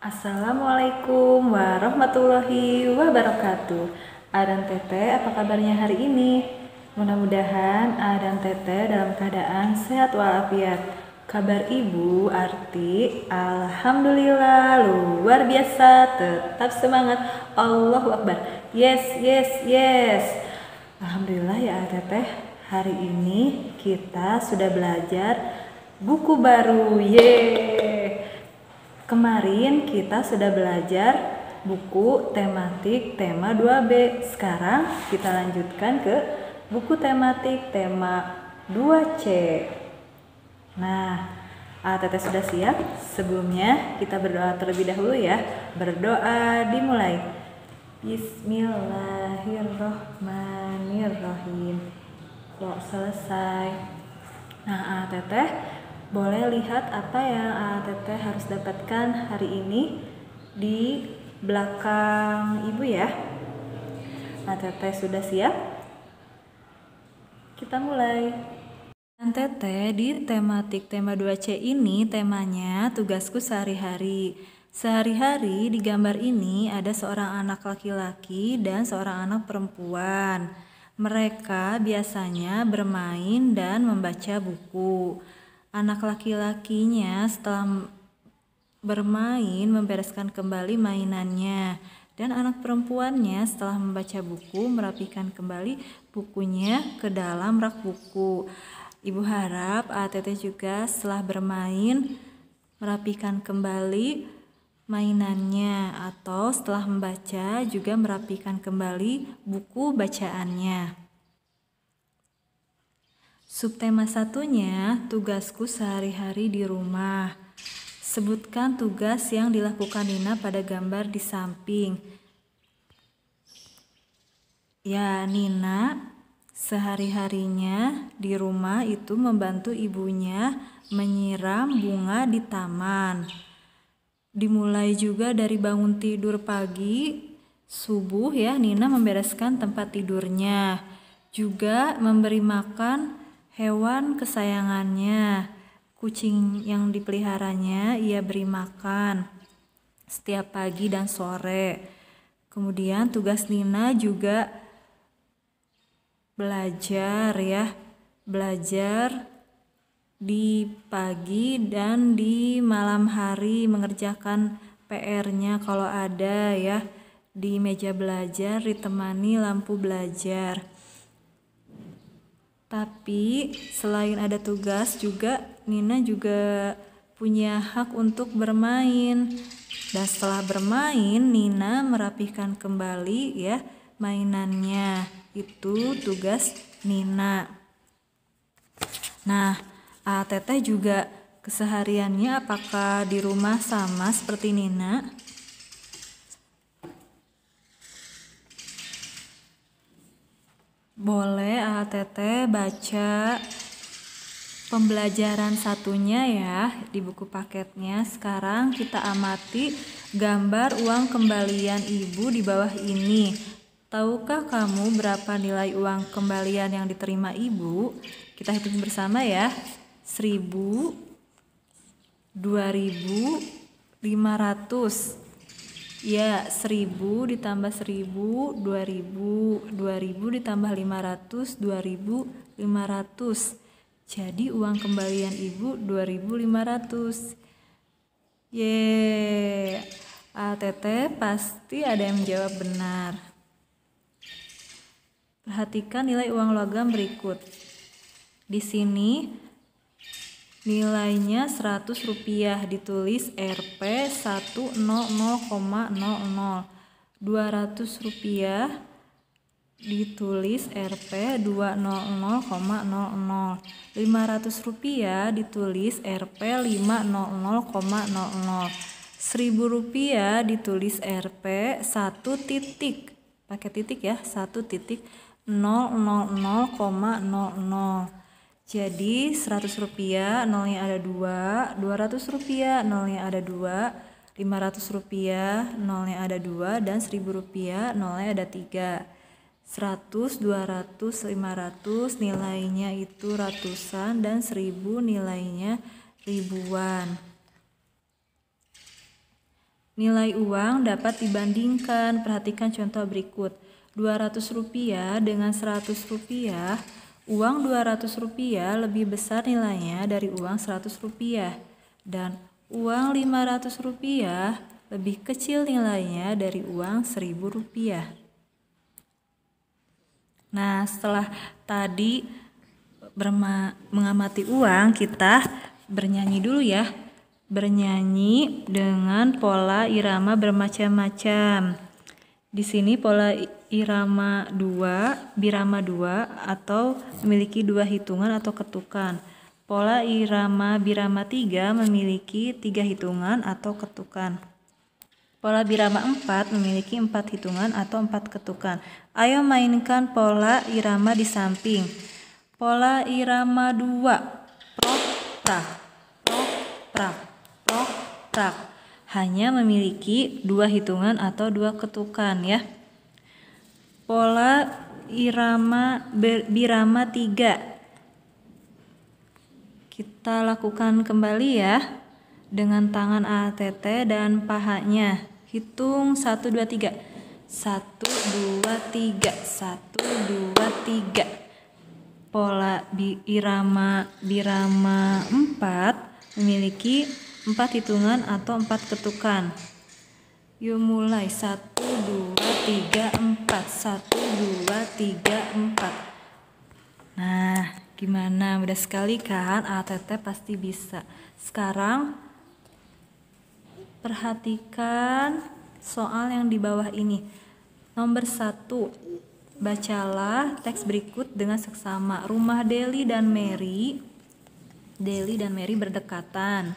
Assalamualaikum warahmatullahi wabarakatuh. Adan Teteh, apa kabarnya hari ini? Mudah-mudahan Adan Teteh dalam keadaan sehat walafiat. Kabar Ibu Arti, Alhamdulillah luar biasa, tetap semangat. Allahu Akbar. Yes, yes, yes. Alhamdulillah ya Teteh, hari ini kita sudah belajar buku baru. Yeay. Kemarin kita sudah belajar buku tematik tema 2B. Sekarang kita lanjutkan ke buku tematik tema 2C. Nah, Teteh sudah siap? Sebelumnya kita berdoa terlebih dahulu ya. Berdoa dimulai. Bismillahirrohmanirrohim. Kok selesai? Nah, Teteh boleh lihat apa yang Teteh harus dapatkan hari ini di belakang Ibu ya. Teteh sudah siap? Kita mulai. Teteh di tematik tema 2C ini temanya tugasku sehari-hari. Sehari-hari di gambar ini ada seorang anak laki-laki dan seorang anak perempuan. Mereka biasanya bermain dan membaca buku. Anak laki-lakinya setelah bermain membereskan kembali mainannya, dan anak perempuannya setelah membaca buku merapikan kembali bukunya ke dalam rak buku. Ibu harap Teteh juga setelah bermain merapikan kembali mainannya, atau setelah membaca juga merapikan kembali buku bacaannya. Subtema satunya, tugasku sehari-hari di rumah. Sebutkan tugas yang dilakukan Nina pada gambar di samping. Ya, Nina sehari-harinya di rumah itu membantu ibunya menyiram bunga di taman. Dimulai juga dari bangun tidur pagi, subuh ya, Nina membereskan tempat tidurnya. Juga memberi makan hewan kesayangannya, kucing yang dipeliharanya ia beri makan setiap pagi dan sore. Kemudian tugas Nina juga belajar di pagi dan di malam hari, mengerjakan PR-nya kalau ada ya, di meja belajar ditemani lampu belajar. Tapi selain ada tugas juga Nina juga punya hak untuk bermain. Dan setelah bermain Nina merapihkan kembali ya mainannya. Itu tugas Nina. Nah, Teteh juga kesehariannya apakah di rumah sama seperti Nina? Boleh Teteh baca pembelajaran satunya ya di buku paketnya. Sekarang kita amati gambar uang kembalian Ibu di bawah ini. Tahukah kamu berapa nilai uang kembalian yang diterima Ibu? Kita hitung bersama ya. 1.000, 2.000, 500. Ya, 1.000 ditambah 1.000, 2.000, 2.000 ditambah 500, 2.500. Jadi uang kembalian Ibu 2.500. Yeay, Teteh pasti ada yang menjawab benar. Perhatikan nilai uang logam berikut. Di sini nilainya Rp100, ditulis Rp 100,00. Rp200 ditulis Rp 200,00. Rp500 ditulis Rp 500,00. Rp1.000 ditulis Rp 1 titik, pakai titik ya, 1.000,00. Jadi Rp100 nolnya ada 2, Rp200 nolnya ada 2, Rp500 nolnya ada 2, dan Rp1.000 nolnya ada 3. 100, 200, 500 nilainya itu ratusan, dan 1.000 nilainya ribuan. Nilai uang dapat dibandingkan. Perhatikan contoh berikut. Rp200 dengan Rp100. Uang Rp200 lebih besar nilainya dari uang Rp100. Dan uang Rp500 lebih kecil nilainya dari uang Rp1.000. Nah, setelah tadi mengamati uang, kita bernyanyi dulu ya. Bernyanyi dengan pola irama bermacam-macam. Di sini pola irama 2, birama 2 atau memiliki 2 hitungan atau ketukan. Pola irama birama 3 memiliki 3 hitungan atau ketukan. Pola birama 4 memiliki 4 hitungan atau 4 ketukan. Ayo mainkan pola irama di samping. Pola irama 2. Prok, prak, prok, prak, prok, prak. Hanya memiliki 2 hitungan atau 2 ketukan ya. Pola irama birama 3. Kita lakukan kembali ya. Dengan tangan ATT dan pahanya. Hitung 1, 2, 3. 1, 2, 3. 1, 2, 3. Pola irama birama 4 memiliki 4 hitungan atau 4 ketukan. Yuk mulai. 1, 2, 3, 4. 1, 2, 3, 4. Nah, gimana? Mudah sekali kan? ATT pasti bisa. Sekarang perhatikan soal yang di bawah ini. Nomor 1. Bacalah teks berikut dengan seksama. Rumah Deli dan Mary berdekatan.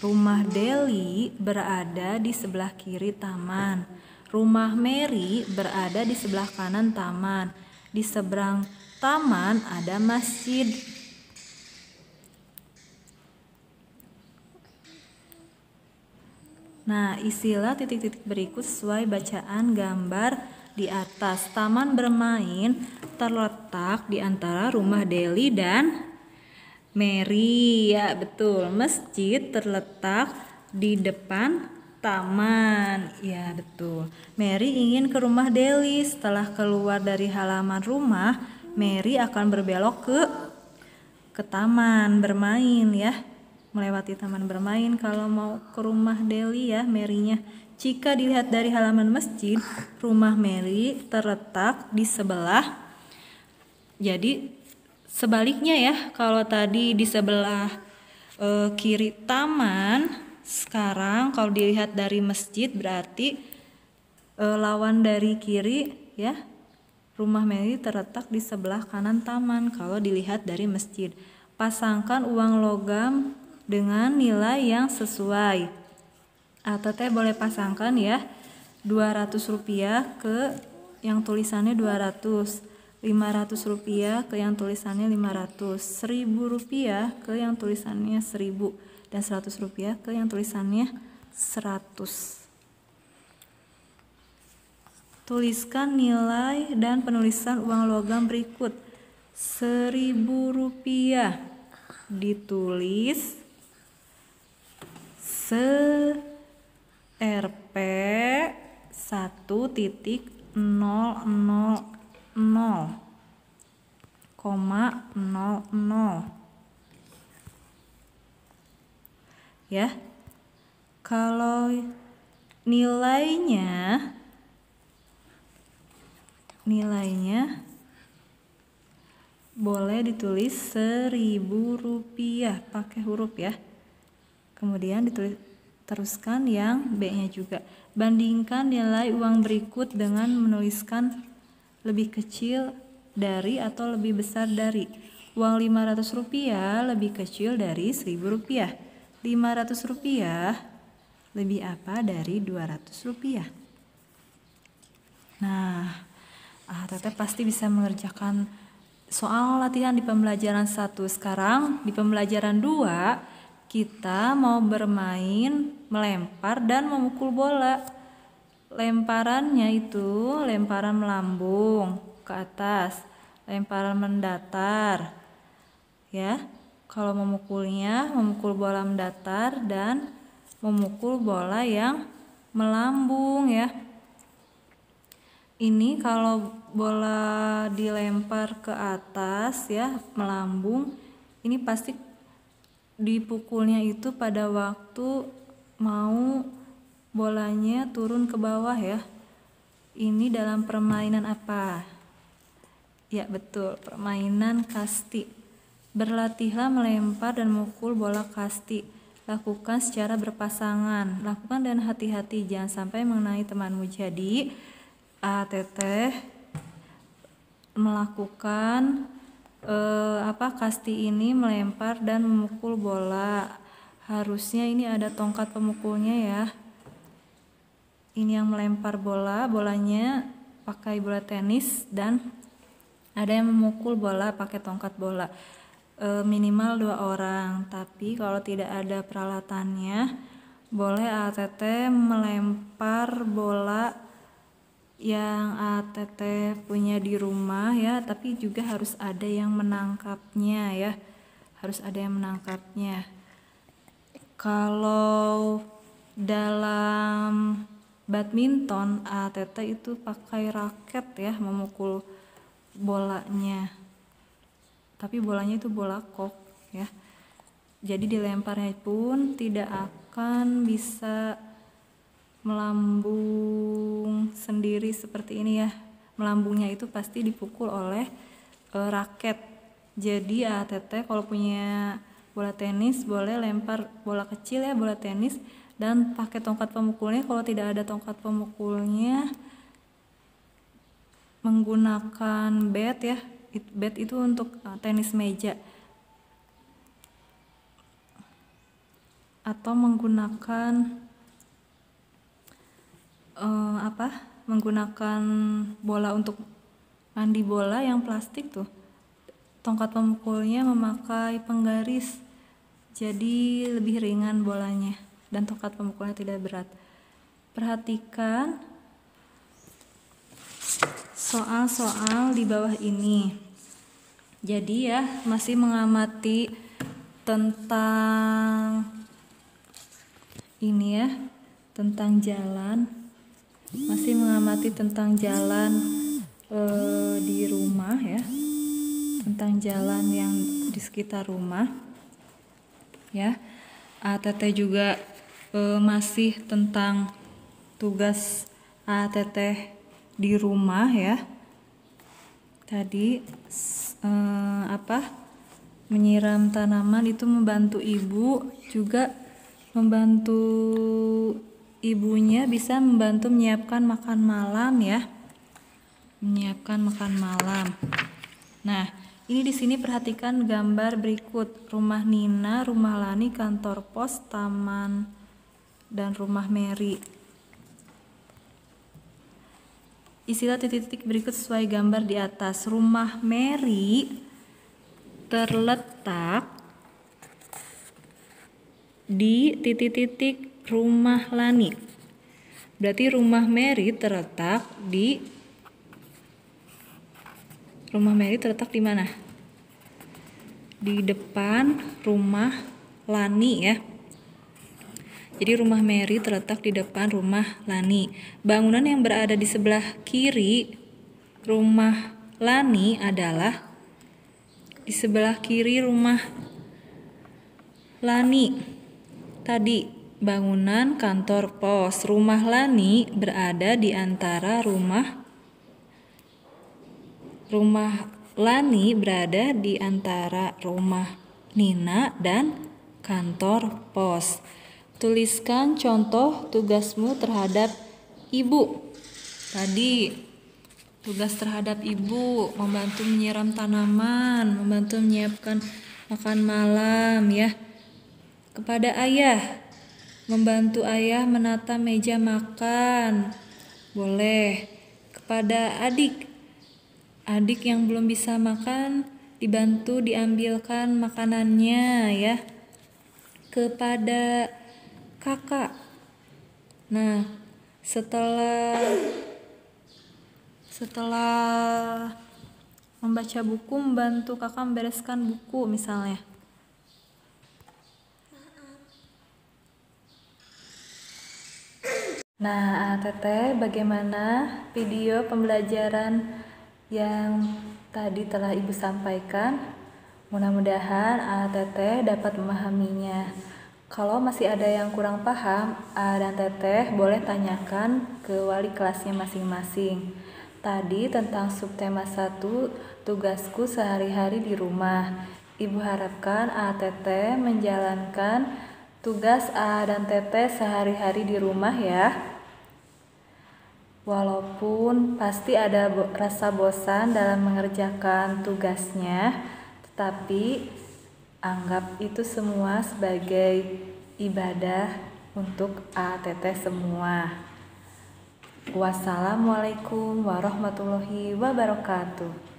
Rumah Deli berada di sebelah kiri taman. Rumah Mary berada di sebelah kanan taman. Di seberang taman ada masjid. Nah, isilah titik-titik berikut sesuai bacaan gambar di atas. Taman bermain terletak di antara rumah Deli dan Mary. Ya, betul. Masjid terletak di depan taman. Ya, betul. Mary ingin ke rumah Deli. Setelah keluar dari halaman rumah, Mary akan berbelok ke taman bermain ya. Melewati taman bermain kalau mau ke rumah Deli ya, Mary-nya. Jika dilihat dari halaman masjid, rumah Mary terletak di sebelah. Jadi sebaliknya ya, kalau tadi di sebelah kiri taman, sekarang kalau dilihat dari masjid berarti lawan dari kiri ya. Rumah Mary terletak di sebelah kanan taman kalau dilihat dari masjid. Pasangkan uang logam dengan nilai yang sesuai. ATT boleh pasangkan ya. Rp200 ke yang tulisannya 200. Rp500 ke yang tulisannya 500. Rp1.000 ke yang tulisannya 1000. Dan Rp100 ke yang tulisannya 100. Tuliskan nilai dan penulisan uang logam berikut. Rp1.000 ditulis Rp 1.000,00 ya. Kalau nilainya boleh ditulis Rp1.000 pakai huruf ya. Kemudian teruskan yang B-nya juga. Bandingkan nilai uang berikut dengan menuliskan lebih kecil dari atau lebih besar dari. Uang Rp500 lebih kecil dari Rp1.000. Rp500 lebih apa dari Rp200. Nah, Teteh pasti bisa mengerjakan soal latihan di pembelajaran 1. Sekarang di pembelajaran 2 kita mau bermain melempar dan memukul bola. Lemparannya itu lemparan melambung ke atas, lemparan mendatar. Ya, kalau memukulnya memukul bola mendatar dan memukul bola yang melambung ya. Ini kalau bola dilempar ke atas ya, melambung, ini pasti dipukulnya itu pada waktu mau bolanya turun ke bawah ya. Ini dalam permainan apa? Ya betul, permainan kasti. Berlatihlah melempar dan memukul bola kasti. Lakukan secara berpasangan. Lakukan dan hati-hati, jangan sampai mengenai temanmu. Jadi Teteh melakukan kasti ini melempar dan memukul bola. Harusnya ini ada tongkat pemukulnya ya. Ini yang melempar bola, bolanya pakai bola tenis, dan ada yang memukul bola pakai tongkat bola. Minimal 2 orang. Tapi kalau tidak ada peralatannya, boleh ATT melempar bola yang ATT punya di rumah ya, tapi juga harus ada yang menangkapnya ya, harus ada yang menangkapnya. Kalau dalam badminton ATT itu pakai raket ya, memukul bolanya, tapi bolanya itu bola kok ya, jadi dilemparnya pun tidak akan bisa melambung sendiri seperti ini ya. Melambungnya itu pasti dipukul oleh raket. Jadi ATT kalau punya bola tenis boleh lempar bola kecil ya, bola tenis, dan pakai tongkat pemukulnya. Kalau tidak ada tongkat pemukulnya, menggunakan bat ya. Bat itu untuk tenis meja, atau menggunakan menggunakan bola untuk mandi bola yang plastik tuh. Tongkat pemukulnya memakai penggaris, jadi lebih ringan bolanya, dan tongkat pemukulnya tidak berat. Perhatikan soal-soal di bawah ini. Jadi ya, masih mengamati tentang ini ya, tentang jalan, masih mengamati tentang jalan di rumah ya, tentang jalan yang di sekitar rumah ya. ATT juga masih tentang tugas ATT di rumah ya. Tadi menyiram tanaman itu membantu ibu, juga membantu ibunya bisa membantu menyiapkan makan malam ya. Menyiapkan makan malam. Nah, ini di sini perhatikan gambar berikut. Rumah Nina, rumah Lani, kantor pos, taman, dan rumah Mary. Isilah titik-titik berikut sesuai gambar di atas. Rumah Mary terletak di titik-titik rumah Lani. Berarti rumah Mary terletak di mana? Di depan rumah Lani ya. Jadi rumah Mary terletak di depan rumah Lani. Bangunan yang berada di sebelah kiri rumah Lani adalah di sebelah kiri rumah Lani. Tadi bangunan kantor pos. Rumah Lani berada di antara rumah Lani berada di antara rumah Nina dan kantor pos. Tuliskan contoh tugasmu terhadap ibu. Tadi tugas terhadap ibu membantu menyiram tanaman, membantu menyiapkan makan malam ya. Kepada ayah, membantu ayah menata meja makan. Boleh. Kepada adik yang belum bisa makan dibantu diambilkan makanannya ya. Kepada kakak, nah setelah membaca buku, membantu kakak membereskan buku misalnya. Nah, Teteh, bagaimana video pembelajaran yang tadi telah Ibu sampaikan? Mudah-mudahan Teteh dapat memahaminya. Kalau masih ada yang kurang paham, dan Teteh boleh tanyakan ke wali kelasnya masing-masing. Tadi tentang subtema 1, tugasku sehari-hari di rumah. Ibu harapkan Teteh menjalankan tugas dan Teteh sehari-hari di rumah ya. Walaupun pasti ada rasa bosan dalam mengerjakan tugasnya, tetapi anggap itu semua sebagai ibadah untuk teteh semua. Wassalamualaikum warahmatullahi wabarakatuh.